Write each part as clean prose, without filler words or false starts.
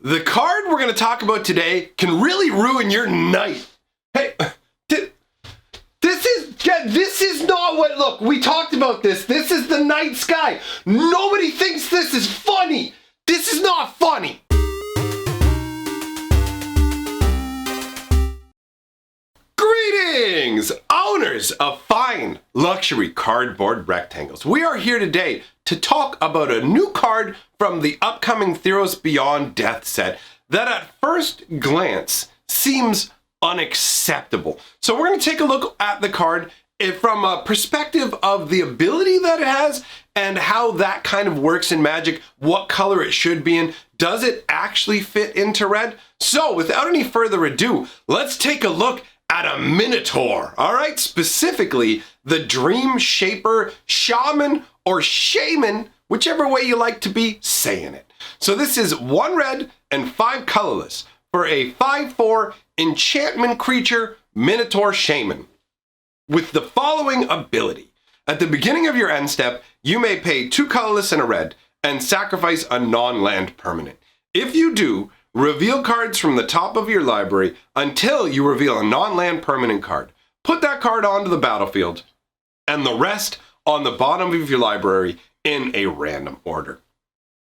the card we're going to talk about today can really ruin your night. Hey, this is not what, look, we talked about this. This is the night sky. Nobody thinks this is funny. This is not funny. Greetings, owners of fine luxury cardboard rectangles. We are here today to talk about a new card from the upcoming Theros Beyond Death set that at first glance seems unacceptable. So we're going to take a look at the card from a perspective of the ability that it has and how that kind of works in Magic, what color it should be in, does it actually fit into red? So without any further ado, let's take a look at a Minotaur, all right? Specifically, the dreamshaper, shaman, or shaman, whichever way you like to be saying it. So this is 1 red and 5 colorless for a 5/4 enchantment creature, Minotaur Shaman, with the following ability. At the beginning of your end step, you may pay 2 colorless and a red and sacrifice a non-land permanent. If you do, reveal cards from the top of your library until you reveal a non-land permanent card. Put that card onto the battlefield and the rest on the bottom of your library in a random order.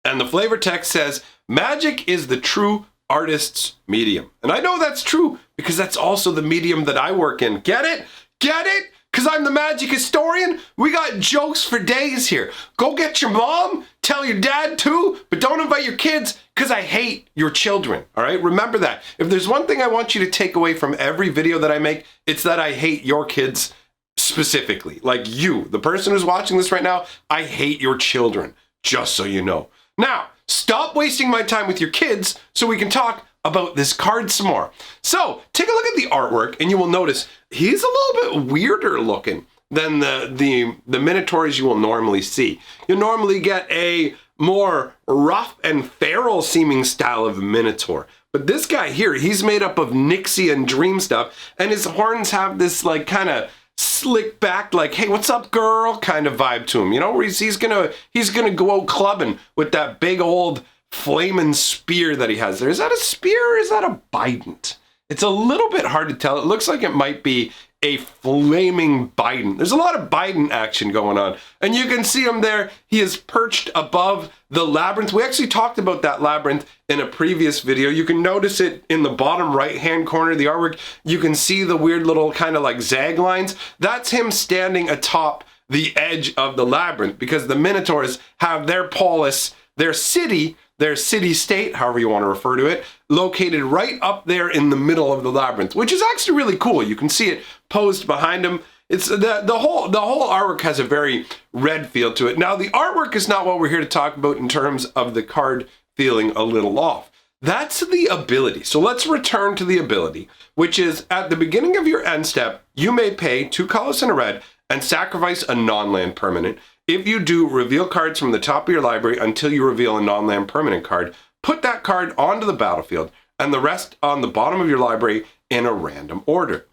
And the flavor text says, Magic is the true artist's medium. And I know that's true because that's also the medium that I work in. Get it? Get it? Because I'm the Magic historian? We got jokes for days here. Go get your mom, tell your dad too, but don't invite your kids because I hate your children, all right? Remember that. If there's one thing I want you to take away from every video that I make, it's that I hate your kids specifically. Like you, the person who's watching this right now, I hate your children, just so you know. Now, stop wasting my time with your kids so we can talk about this card some more. So take a look at the artwork and you will notice he's a little bit weirder looking than the Minotaurs you will normally see. You'll normally get a more rough and feral seeming style of Minotaur. But this guy here, he's made up of Nixie and Dream stuff, and his horns have this like kind of slick back, like, hey, what's up, girl, kind of vibe to him, you know, where he's gonna go out clubbing with that big old flaming spear that he has there. Is that a spear or is that a bident? It's a little bit hard to tell. It looks like it might be a flaming bident. There's a lot of bident action going on. And you can see him there. He is perched above the labyrinth. We actually talked about that labyrinth in a previous video. You can notice it in the bottom right-hand corner of the artwork. You can see the weird little kind of like zag lines. That's him standing atop the edge of the labyrinth because the Minotaurs have their polis, their city-state, however you want to refer to it, located right up there in the middle of the labyrinth, which is actually really cool. You can see it posed behind him. It's the whole artwork has a very red feel to it. Now, the artwork is not what we're here to talk about in terms of the card feeling a little off. That's the ability. So let's return to the ability, which is at the beginning of your end step, you may pay 2 colors and a red and sacrifice a non-land permanent. If you do, reveal cards from the top of your library until you reveal a non-land permanent card. Put that card onto the battlefield and the rest on the bottom of your library in a random order.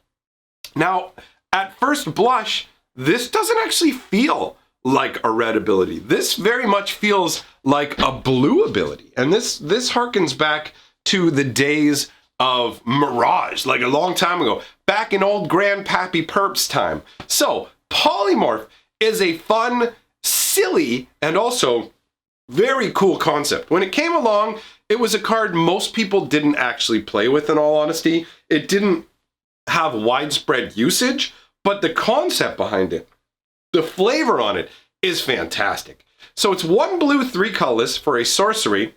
Now, at first blush, this doesn't actually feel like a red ability. This very much feels like a blue ability. And this harkens back to the days of Mirage, like a long time ago, back in old Grandpappy Perp's time. So, Polymorph is a fun, silly, and also very cool concept. When it came along, it was a card most people didn't actually play with, in all honesty. It didn't have widespread usage, but the concept behind it, the flavor on it, is fantastic. So it's 1 blue, 3 colorless for a sorcery.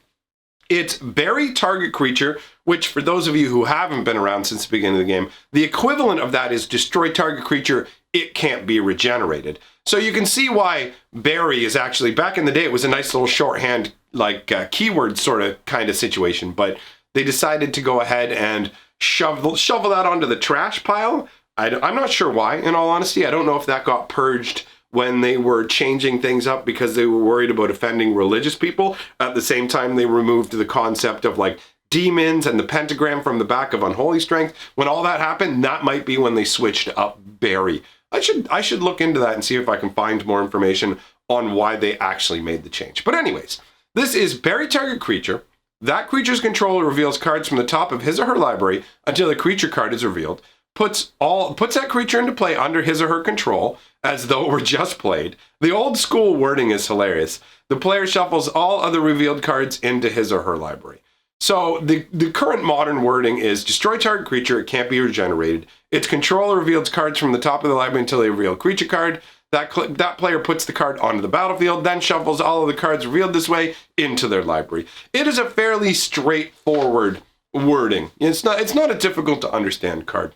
It's bury target creature, which for those of you who haven't been around since the beginning of the game, the equivalent of that is destroy target creature. It can't be regenerated. So you can see why bury is actually, back in the day, it was a nice little shorthand, like keyword sort of kind of situation, but they decided to go ahead and shovel that onto the trash pile. I'm not sure why, in all honesty. I don't know if that got purged when they were changing things up because they were worried about offending religious people. At the same time, they removed the concept of like demons and the pentagram from the back of Unholy Strength. When all that happened, that might be when they switched up bury. I should look into that and see if I can find more information on why they actually made the change. But anyways, this is bury target creature. That creature's controller reveals cards from the top of his or her library until the creature card is revealed, puts that creature into play under his or her control, as though it were just played. The old school wording is hilarious. The player shuffles all other revealed cards into his or her library. So the current modern wording is destroy target creature, it can't be regenerated. Its controller reveals cards from the top of the library until they reveal creature card. That player puts the card onto the battlefield, then shuffles all of the cards revealed this way into their library. It is a fairly straightforward wording. It's not a difficult to understand card.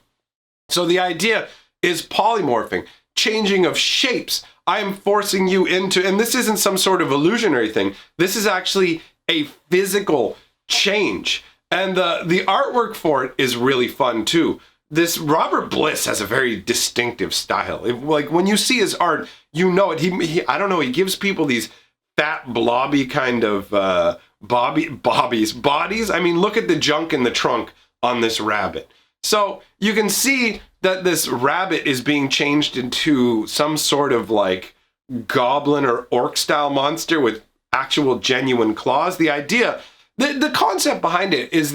So the idea is polymorphing, changing of shapes. I am forcing you into, and this isn't some sort of illusionary thing. This is actually a physical change. And the artwork for it is really fun too. This Robert Bliss has a very distinctive style. Like when you see his art, you know it. He I don't know, he gives people these fat, blobby kind of bodies. I mean, look at the junk in the trunk on this rabbit. So you can see that this rabbit is being changed into some sort of like goblin or orc style monster with actual genuine claws. The idea, the concept behind it is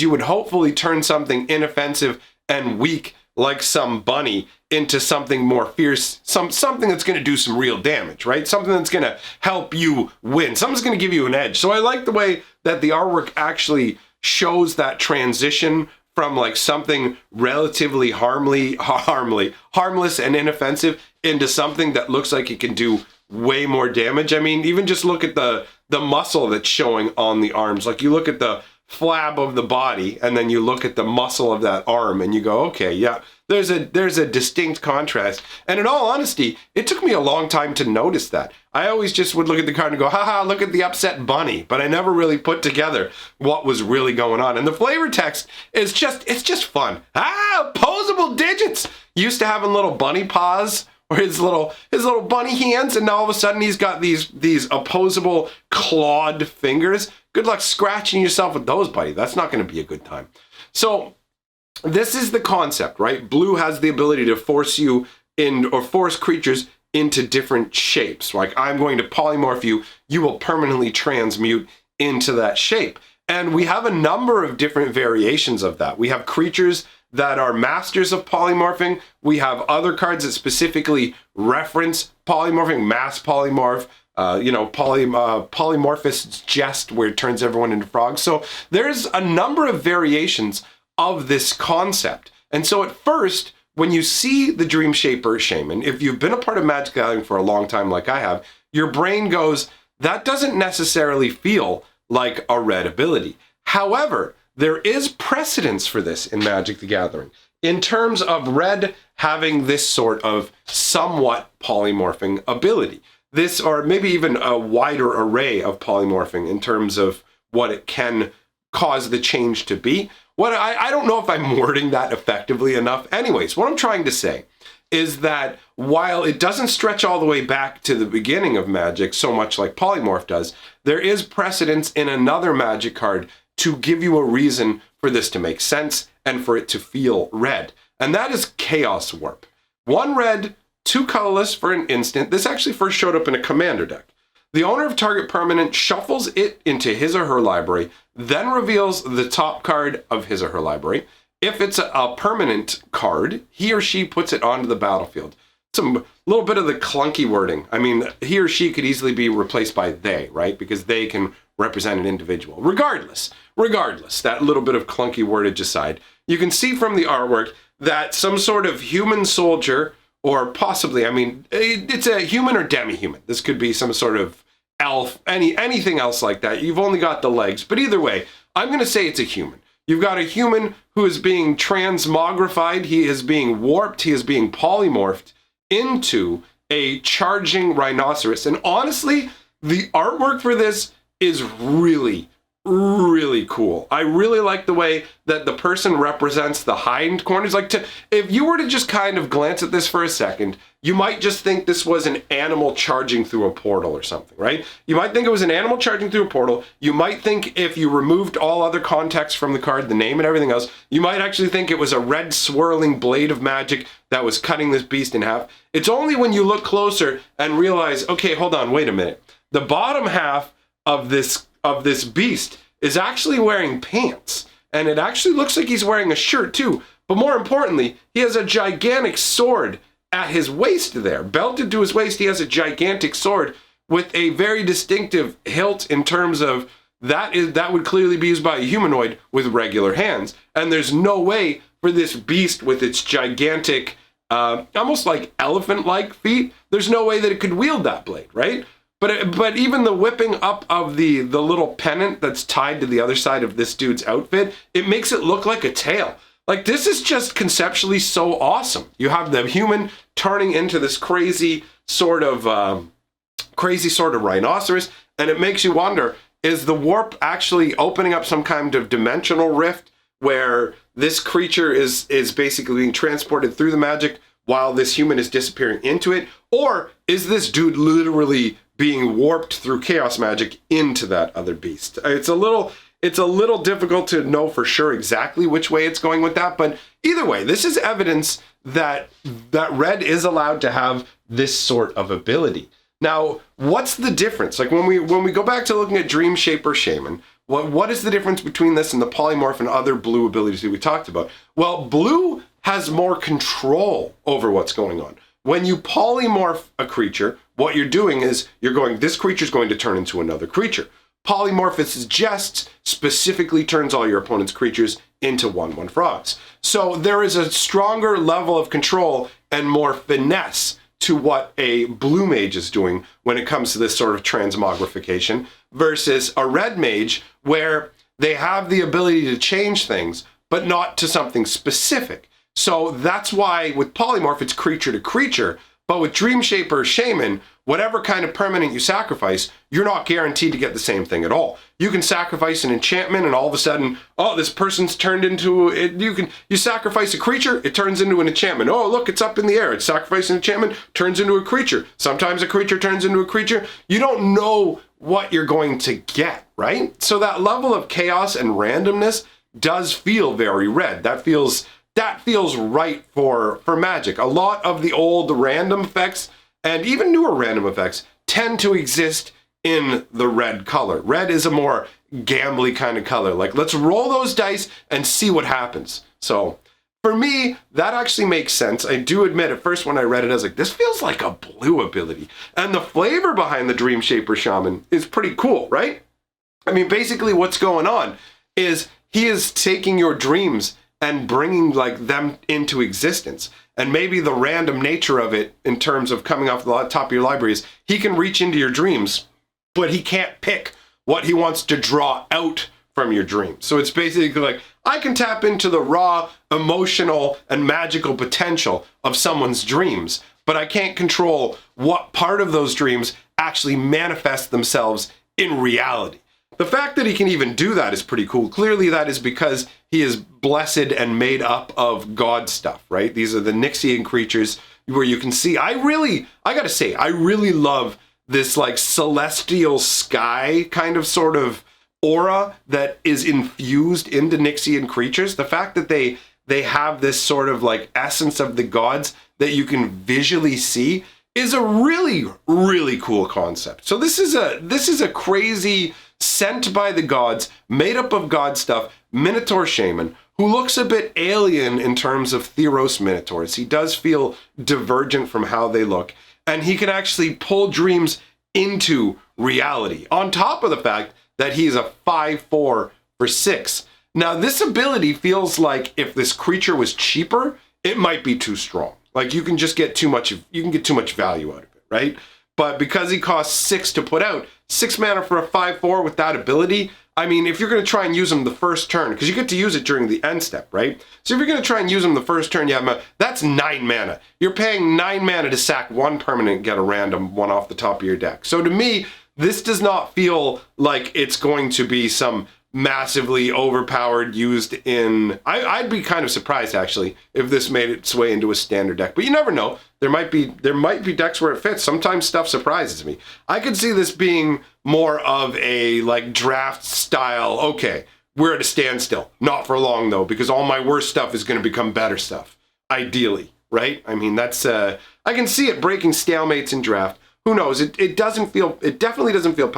you would hopefully turn something inoffensive and weak like some bunny into something more fierce, something that's going to do some real damage, right? Something that's going to help you win. Something's going to give you an edge. So I like the way that the artwork actually shows that transition from like something relatively harmless and inoffensive into something that looks like it can do way more damage. I mean, even just look at the muscle that's showing on the arms. Like you look at the flab of the body and then you look at the muscle of that arm and you go, okay, yeah, there's a distinct contrast. And in all honesty, it took me a long time to notice that. I always just would look at the card and go, haha, look at the upset bunny, but I never really put together what was really going on. And the flavor text is it's just fun. Opposable digits. Used to having little bunny paws or his little bunny hands, and now all of a sudden he's got these opposable clawed fingers. Good luck scratching yourself with those, buddy. That's not going to be a good time. So this is the concept, right? Blue has the ability to force you in, or force creatures into different shapes. Like I'm going to polymorph you, you will permanently transmute into that shape. And we have a number of different variations of that. We have creatures that are masters of polymorphing. We have other cards that specifically reference polymorphing, mass polymorph, polymorphist's jest, where it turns everyone into frogs. So there's a number of variations of this concept. And so at first, when you see the dreamshaper shaman, if you've been a part of Magic the Gathering for a long time like I have, your brain goes, that doesn't necessarily feel like a red ability. However, there is precedence for this in Magic the Gathering in terms of red having this sort of somewhat polymorphing ability. This, or maybe even a wider array of polymorphing in terms of what it can cause the change to be. I don't know if I'm wording that effectively enough. Anyways, what I'm trying to say is that while it doesn't stretch all the way back to the beginning of Magic so much like Polymorph does, there is precedence in another Magic card to give you a reason for this to make sense and for it to feel red. And that is Chaos Warp. 1 red, 2 colorless for an instant. This actually first showed up in a commander deck. The owner of target permanent shuffles it into his or her library, then reveals the top card of his or her library. If it's a permanent card, he or she puts it onto the battlefield. Some little bit of the clunky wording. I mean, he or she could easily be replaced by they, right? Because they can represent an individual. Regardless, that little bit of clunky wordage aside, you can see from the artwork that some sort of human soldier, or possibly, I mean, it's a human or demi-human. This could be some sort of elf, anything else like that. You've only got the legs. But either way, I'm going to say it's a human. You've got a human who is being transmogrified. He is being warped. He is being polymorphed into a charging rhinoceros. And honestly, the artwork for this is really, really cool. I really like the way that the person represents the hind corners. If you were to just kind of glance at this for a second, you might just think this was an animal charging through a portal or something, right? You might think it was an animal charging through a portal. You might think, if you removed all other context from the card, the name and everything else, you might actually think it was a red swirling blade of magic that was cutting this beast in half. It's only when you look closer and realize, okay, hold on, wait a minute. The bottom half of this beast is actually wearing pants. And it actually looks like he's wearing a shirt too. But more importantly, he has a gigantic sword at his waist there. Belted to his waist, he has a gigantic sword with a very distinctive hilt in terms of that would clearly be used by a humanoid with regular hands. And there's no way for this beast with its gigantic, almost like elephant-like feet, there's no way that it could wield that blade, right? But even the whipping up of the little pennant that's tied to the other side of this dude's outfit, it makes it look like a tail. Like, this is just conceptually so awesome. You have the human turning into this crazy sort of rhinoceros, and it makes you wonder, is the warp actually opening up some kind of dimensional rift where this creature is basically being transported through the magic while this human is disappearing into it? Or is this dude literally being warped through chaos magic into that other beast? It's a little difficult to know for sure exactly which way it's going with that, but either way, this is evidence that Red is allowed to have this sort of ability. Now, what's the difference? Like, when we go back to looking at dreamshaper shaman, what is the difference between this and the polymorph and other blue abilities that we talked about? Well, blue has more control over what's going on. When you polymorph a creature, what you're doing is you're going, this creature is going to turn into another creature. Polymorph, it suggests, specifically turns all your opponent's creatures into 1/1 frogs. So there is a stronger level of control and more finesse to what a blue mage is doing when it comes to this sort of transmogrification versus a red mage where they have the ability to change things, but not to something specific. So that's why with polymorph, it's creature to creature, but with dreamshaper shaman, whatever kind of permanent you sacrifice, you're not guaranteed to get the same thing at all. You can sacrifice an enchantment and all of a sudden, oh, this person's turned into it. You sacrifice a creature, it turns into an enchantment. Oh, look, it's up in the air. It's sacrifice an enchantment, turns into a creature. Sometimes a creature turns into a creature. You don't know what you're going to get, right? So that level of chaos and randomness does feel very red. That feels right for Magic. A lot of the old random effects and even newer random effects tend to exist in the red color. Red is a more gambly kind of color. Like, let's roll those dice and see what happens. So for me, that actually makes sense. I do admit at first when I read it, I was like, this feels like a blue ability. And the flavor behind the Dreamshaper Shaman is pretty cool, right? I mean, basically what's going on is he is taking your dreams and bringing like them into existence. And maybe the random nature of it in terms of coming off the top of your library is he can reach into your dreams, but he can't pick what he wants to draw out from your dreams. So it's basically like, I can tap into the raw emotional and magical potential of someone's dreams, but I can't control what part of those dreams actually manifest themselves in reality. The fact that he can even do that is pretty cool. Clearly that is because he is blessed and made up of God stuff, right? These are the Nixian creatures where you can see, I gotta say, I really love this like celestial sky kind of sort of aura that is infused into Nixian creatures. The fact that they have this sort of like essence of the gods that you can visually see is a really, really cool concept. So this is a crazy sent by the gods, made up of god stuff, Minotaur Shaman, who looks a bit alien in terms of Theros Minotaurs. He does feel divergent from how they look, and he can actually pull dreams into reality, on top of the fact that he's a 5/4 for 6. Now, this ability feels like if this creature was cheaper, it might be too strong. Like, you can just get too much value out of it, right? But because he costs 6 to put out, 6 mana for a 5/4 with that ability, I mean, if you're going to try and use him the first turn, because you get to use it during the end step, right? So if you're going to try and use him the first turn, that's 9 mana. You're paying 9 mana to sack 1 permanent and get a random one off the top of your deck. So to me, this does not feel like it's going to be some massively overpowered used in... I'd be kind of surprised, actually, if this made its way into a standard deck. But you never know. There might be decks where it fits. Sometimes stuff surprises me. I could see this being more of a like draft style, okay, we're at a standstill. Not for long, though, because all my worst stuff is going to become better stuff. Ideally, right? I mean, that's... I can see it breaking stalemates in draft. Who knows? It definitely doesn't feel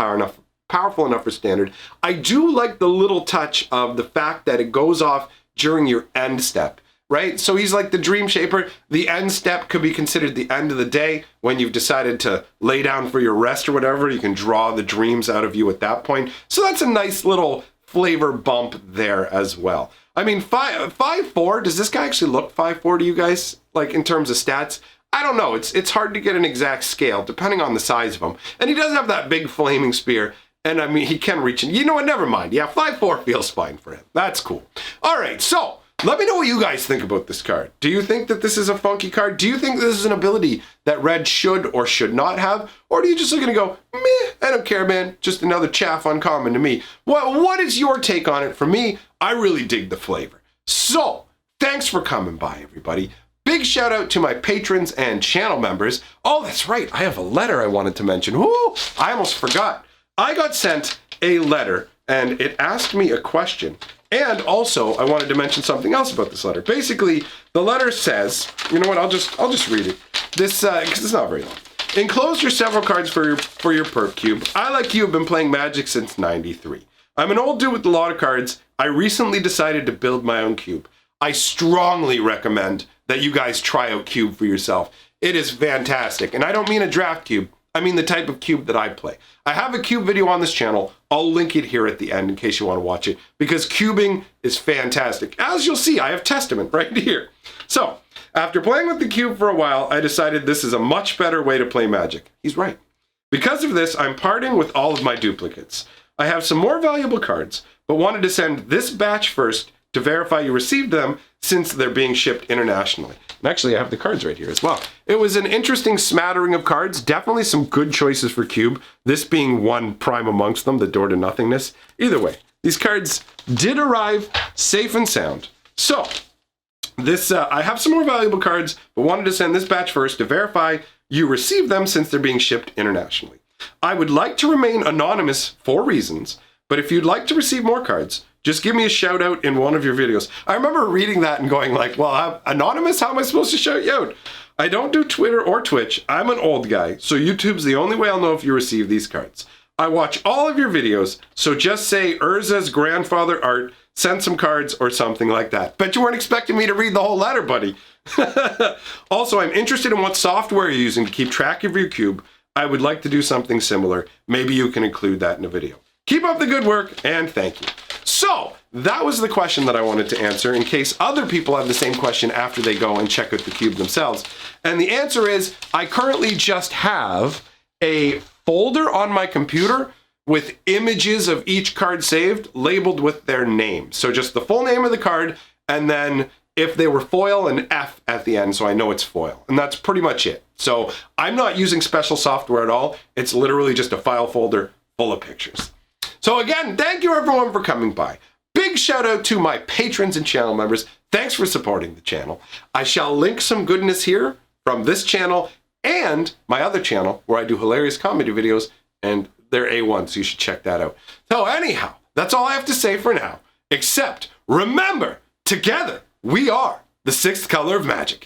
powerful enough for standard. I do like the little touch of the fact that it goes off during your end step, right? So he's like the dreamshaper. The end step could be considered the end of the day when you've decided to lay down for your rest or whatever. You can draw the dreams out of you at that point. So that's a nice little flavor bump there as well. I mean, 5'4", does this guy actually look 5'4" to you guys? Like in terms of stats? I don't know. It's hard to get an exact scale depending on the size of him. And he does have that big flaming spear. And I mean, he can reach in. You know what? Never mind. Yeah, 5'4" feels fine for him. That's cool. All right, so let me know what you guys think about this card. Do you think that this is a funky card? Do you think this is an ability that red should or should not have? Or do you just look at it and go, meh, I don't care, man. Just another chaff uncommon to me. What is your take on it? For me, I really dig the flavor. So, thanks for coming by, everybody. Big shout out to my patrons and channel members. Oh, that's right. I have a letter I wanted to mention. Ooh, I almost forgot. I got sent a letter and it asked me a question. And also, I wanted to mention something else about this letter. Basically, the letter says, you know what? I'll just read it. This because it's not very long. Enclosed are several cards for your perp cube. I, like you, have been playing Magic since '93. I'm an old dude with a lot of cards. I recently decided to build my own cube. I strongly recommend that you guys try out Cube for yourself. It is fantastic. And I don't mean a draft cube. I mean the type of cube that I play. I have a cube video on this channel. I'll link it here at the end in case you want to watch it, because cubing is fantastic. As you'll see, I have Testament right here. So, after playing with the cube for a while, I decided this is a much better way to play Magic. He's right. Because of this, I'm parting with all of my duplicates. I have some more valuable cards, but wanted to send this batch first to verify you received them, since they're being shipped internationally. And actually, I have the cards right here as well. It was an interesting smattering of cards. Definitely some good choices for Cube. This being one prime amongst them, the Door to Nothingness. Either way, these cards did arrive safe and sound. So, this I have some more valuable cards, but wanted to send this batch first to verify you received them, since they're being shipped internationally. I would like to remain anonymous for reasons, but if you'd like to receive more cards, just give me a shout out in one of your videos. I remember reading that and going like, well, I'm anonymous? How am I supposed to shout you out? I don't do Twitter or Twitch. I'm an old guy, so YouTube's the only way I'll know if you receive these cards. I watch all of your videos, so just say Urza's grandfather art, send some cards or something like that. Bet you weren't expecting me to read the whole letter, buddy. Also, I'm interested in what software you're using to keep track of your cube. I would like to do something similar. Maybe you can include that in a video. Keep up the good work, and thank you. So, that was the question that I wanted to answer in case other people have the same question after they go and check out the cube themselves. And the answer is, I currently just have a folder on my computer with images of each card saved labeled with their name. So just the full name of the card, and then if they were foil, an F at the end, so I know it's foil. And that's pretty much it. So I'm not using special software at all. It's literally just a file folder full of pictures. So again, thank you everyone for coming by. Big shout out to my patrons and channel members. Thanks for supporting the channel. I shall link some goodness here from this channel and my other channel where I do hilarious comedy videos, and they're A1, so you should check that out. So anyhow, that's all I have to say for now, except remember, together we are the sixth color of magic.